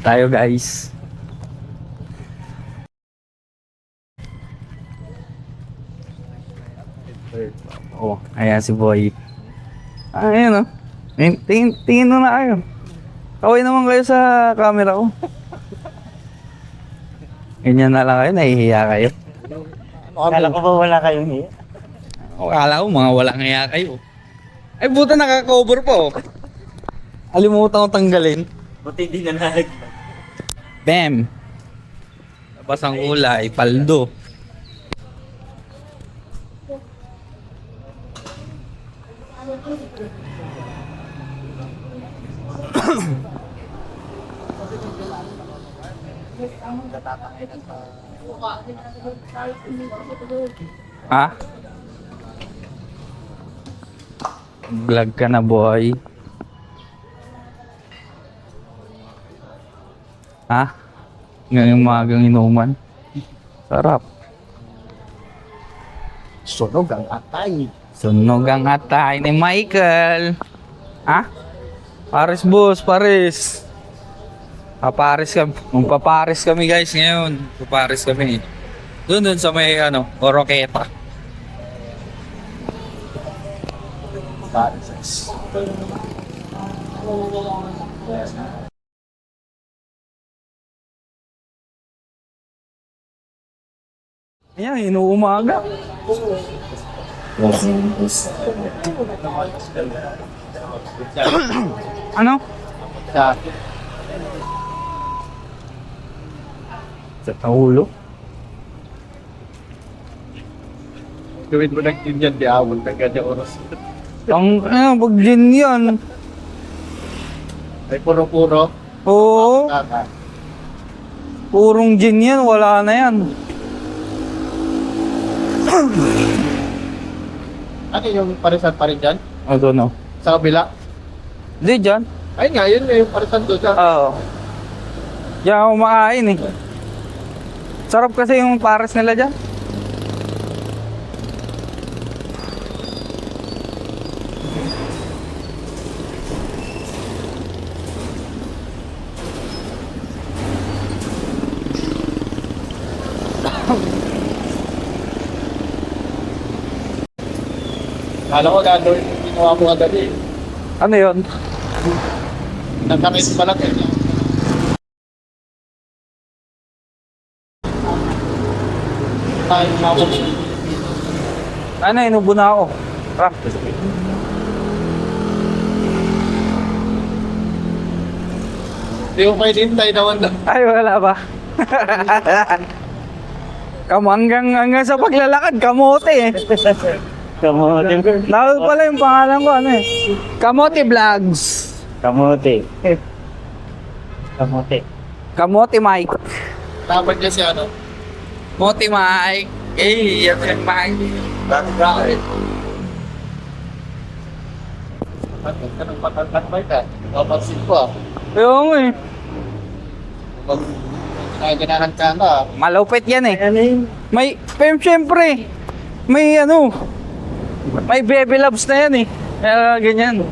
Saan tayo guys? Oh, ayan si Boy. Ayan oh. Tingin mo na kayo. Kaway naman kayo sa camera ko. Ganyan na lang kayo, nahihiya kayo. Akala ko ba wala kayong hiya? Akala ko mga walang hiya kayo. Ay buta naka-cover pa oh. Alimutan ko tanggalin. Buti hindi na nalaglag. Bam! Labas ang kulay, paldo. Ha? Vlog ka na boy. Ha? Ngayong magang inuman. Sarap. Sunog ang atay. Sunog ang atay ni Michael. Ha? Paris boss, Paris. Paparis kami. Magpaparis kami guys ngayon. Paparis kami. Doon sa may Oroqueta. Ayan, inuumaga. Ano? Sa taulo. Gawin mo ng ganyan, di awon ka ganyan oras. Pag gin yan. Ay puro-puro. Oo. Purong gin yan, wala na yan. Ano yung parisan pa rin dyan? I don't know. Sa kabila? Hindi dyan. Ay nga, yun yung parisan doon dyan. Oo. Diyan ako makain eh. Sarap kasi yung pares nila dyan. Kala ko gagawin yung ginawa mo agad eh. Ano yun? Nagkakit pa lang eh. Tayo mabot. Ano, inubo na ako. Tara. Hindi ko kayo hintay naman na. Ay, wala ba? hanggang sa paglalakad, kamote eh. Kamote. Lalo pala yung pangalan ko, ano eh. Kamote Vlogs. Kamote. Kamote. Kamote Mike. Dapat niya si ano. Kamote Mike. Eh, yan yung Mike. Bakit? Bakit ka nang patagpatay ka? Napansin ko ah. Yung eh. Pag ginahan ka na. Malupit yan eh. Ano yun? May, siyempre, may may baby loves na yan eh. Kaya ganyan.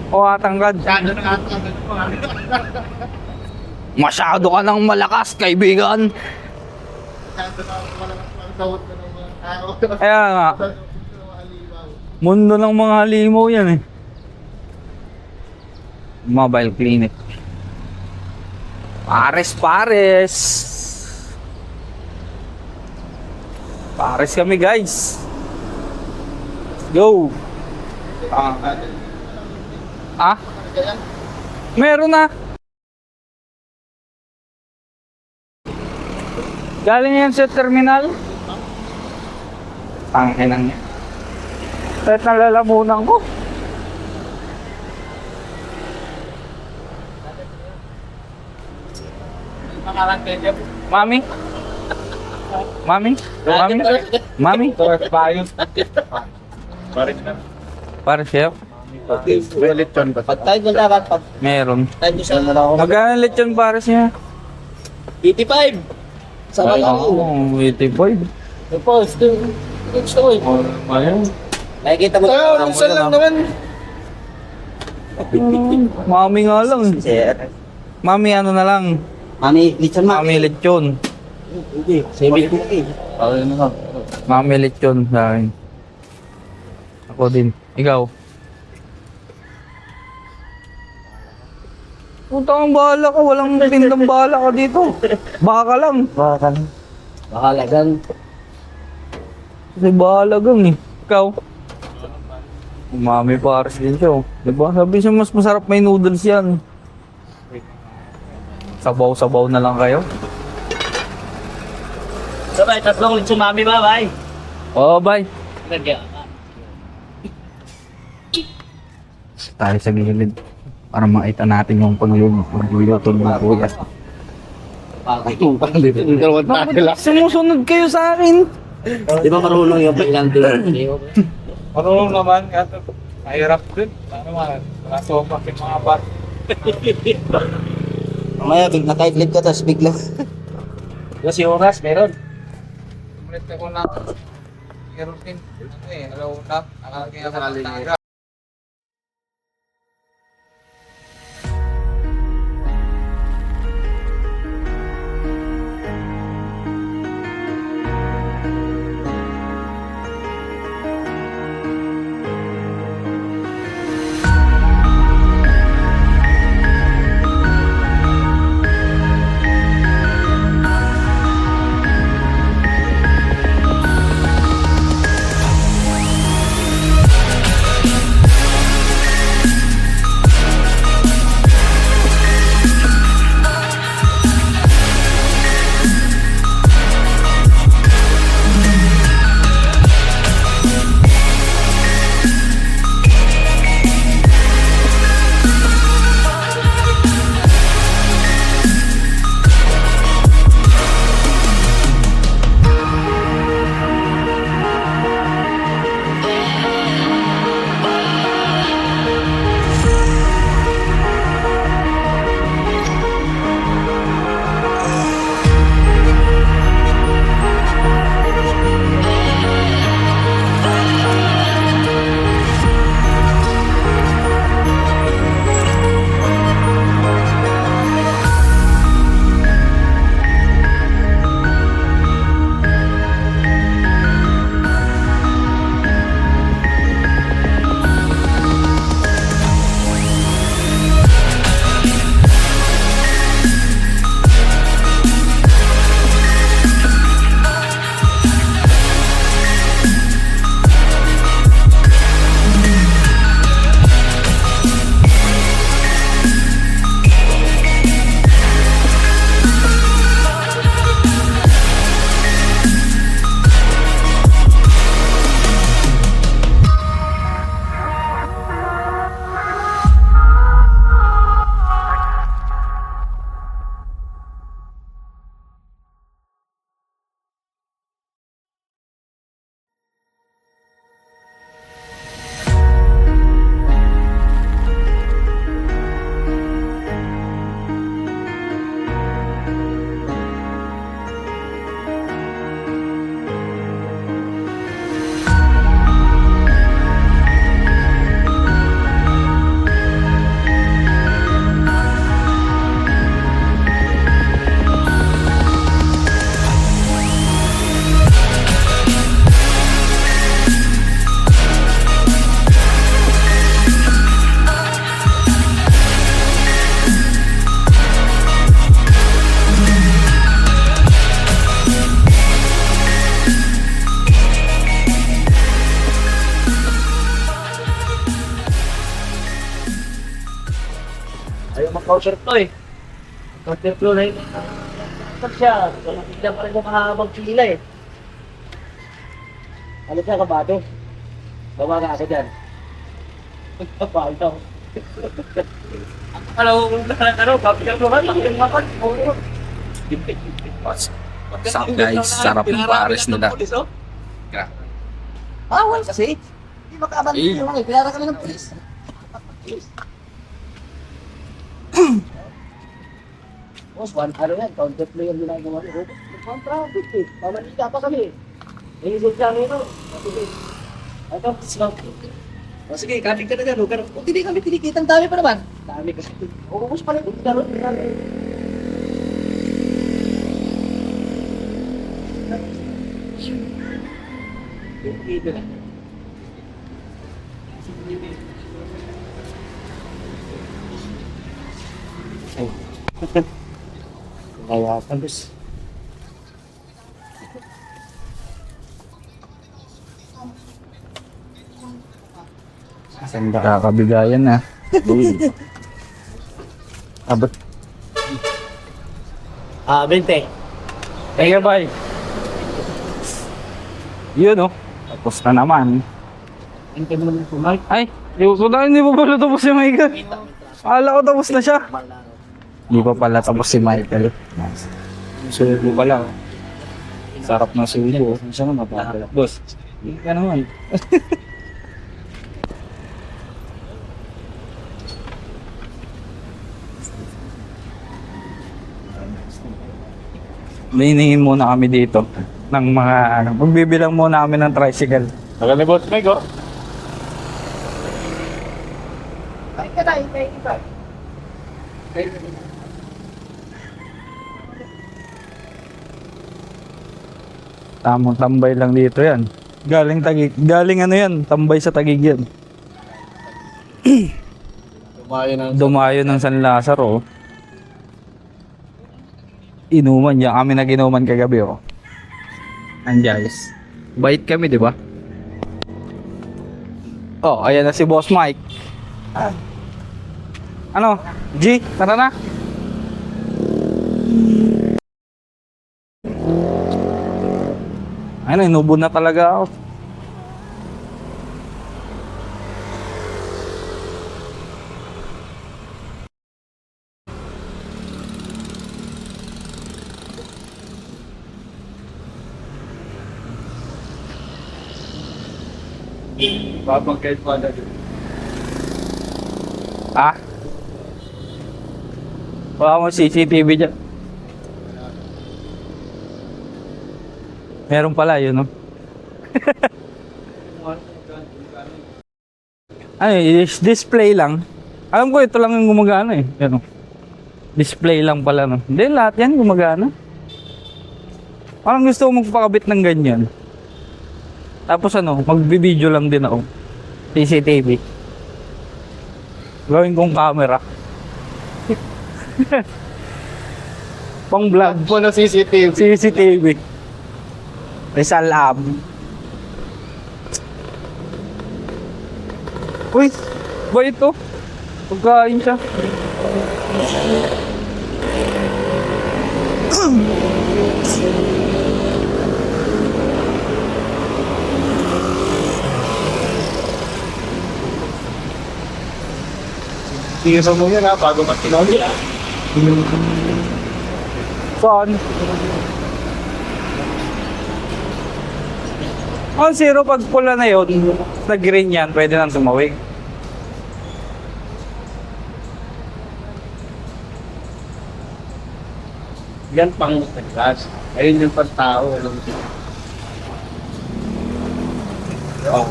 O atangkad. Masyado na ata. Masyado ka nang malakas, kaibigan. Masyado na walang sawot na ng mga tao. Kaya nga, mundo ng mga halimaw yan eh. Mobile clinic. Pares. Pares kami guys. Let's go. Meron na. Galing yan sa terminal. Panghinang yan. Kahit nalalamunan ko. Mami? Mami? Mami? Para chef? May lechon ba? Patay mo dapat pag Meron. tayo sa Magkano lechon pares niya? 85. Sarap Oo, 85. Ito, gusto ko eh. Ayun. Nakikita mo Isa lang naman. Mami nga lang. Mami ano na lang. Mami, lechon Mami lechon. Hindi, 70. Ayun na. Mami lechon sa akin. Ako din. Ikaw? Putang bahala ka. Walang tindang bahala ka dito. Baka lang. Bahala gan. Kasi bahala gang eh. Ikaw? Mami pares din siya. Oh. Diba? Sabi siya mas masarap may noodles yan. Sabaw-sabaw na lang kayo. Sabay, tatlong lechon mami ba, bay? Oo, bye. Tayo sa gilid. Para makita natin yung pagluluto ng kuya. Sumusunod kayo sa akin. Di ba marunong yung ilang din? Marunong naman, kaso mahirap din. Ano man, wala sopa yung mga bat. Mamaya, big na tight lip ka, tapos bigla. Kasi oras, meron. Ulit ako na kerosene. Ano eh, alauna. Nakalagay ako ng taga. Ayaw mag-counter to eh. Counter flow na yun. Saan siya? Hindi pa rin mo mahabang pila eh. Ano siya, kabato? Bawa ka ako dyan. Magpapaitaw. Alam mo kung ano, counter flow na lang. Yung makan. What's up guys? Sarap ng pares nila. Bawal kasi. Hindi makabalik yung mga. Pinara kami ng pulis. Boss, one ano yan, counter play yung ginagawa niyo. Ang traffic eh. Pamanita pa kami. Inisip siya nito. Sige. Ito, slow. O sige, kapit ka na dyan. Kung hindi kami tinikita, ang dami pa naman. Dami kasi. Ubus pa rin. Ganon. Dito na. Kaya tapos. Sanda ka. Kakabigayan na. Abot. 20. Thank you, bye. Yun, oh. Tapos na naman. Hindi mo naman pumark. Ay, hindi pa pala tapos si Michael. Akala ko tapos na siya. Hindi pa pala tapos si Michael. Subo pala. Sarap ng subo. Siya naman mapapala. Boss, hindi ka naman. Hinihingin muna kami dito ng mga magbibilang muna kami ng tricycle. Tagal ni Boss Meg, oh. Ay, ka tayo. Tayo ka. Tamang tambay lang dito yan. Galing Tagig. Galing ano yan, tambay sa Tagig yan. Dumayo ng San Lazaro. Inuman niya. Kami nag-inuman kagabi, oh. Andiyan, guys. Bait kami, di ba? Oh, ayan na si Boss Mike. Ano? G, tara na. Ayun, inubo na talaga ako. Babang kahit wala dito. Ah? Wala mo CCTV dyan. Meron pala yun, no? Ano, display lang. Alam ko ito lang yung gumagana eh. Yan, oh. Display lang pala, no? Hindi, lahat yan gumagana. Parang gusto ko magpakabit ng ganyan. Tapos ano, magbi-video lang din ako. CCTV. Gawin kong camera. Pang vlog. Po na CCTV. CCTV. Rizal Ab. Uy, ba ito? Pagkain siya. Tingnan mo yan, ha, bago matinaw niya. Saan? On zero, pag pula na yun, na green yan, pwede nang tumawig. Yan pang naglas. Ayun yung pantao. Oh.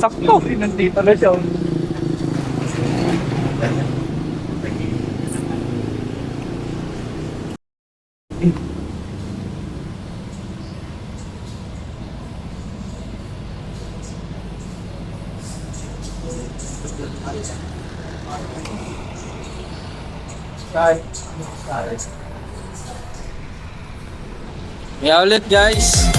Sakto. Nandito na siya. Yeah, ulit guys.